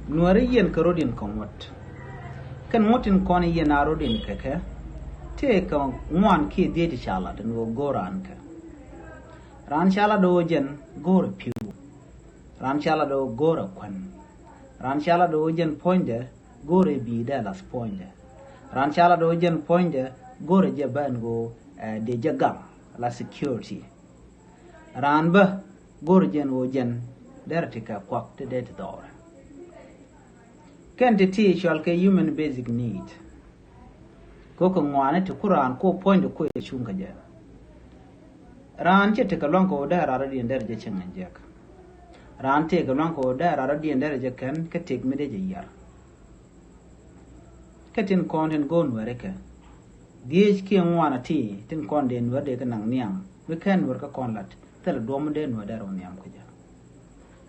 nuer yen karodin konwat kan motin kon yen arodin keke te ka ngwan ki de chala den go goran ka ran chala do jen gor piu ran chala do gora kwan ran chala do jen poinde gore bi da las poinde ran chala do jen poinde gore je ban go de jagam la security ran ba gore jen o jen dertika kwak te det dor kan te ti shal ke human basic need ko ko ngwane te kuran ko poinde ko e chunga je ran che te kalon ko da ra di nder je chengan jek ran te kalon ko da ra di nder je kan ke tek me de je yar katin konten go nuere ke die ke ngwana ti tin konde nuere de kan niam we kan wer ka konlat tel do mo de nuere ro niam ko ja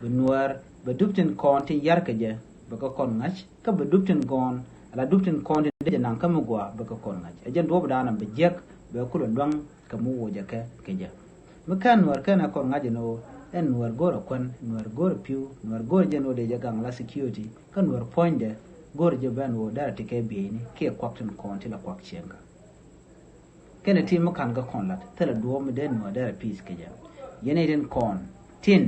be nuer be duptin konten yar ke je be ko kon ngach ka be duptin gon ala duptin konten de nan kam gwa be ko kon ngach ajen do bada nan be jek be ko don ka mu wo je ke je me kan nuer kana kon ngaj no en nuer goro kon nuer goro piu nuer goro je no de je gang la security kan nuer poinde gor je ban wo dar te ke bi ni ke kwaktin kon ti la kwak chenga kene ti mo kan ga kon lat tele do mo den no dar peace ke ja yene den kon tin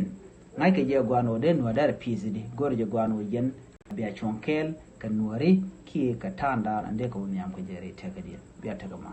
ngai ke je gwano den no dar peace di gor je gwano yen biya chonkel kan nuari ki ka tanda ande ko nyam ko jere te ke dia biya te ga ma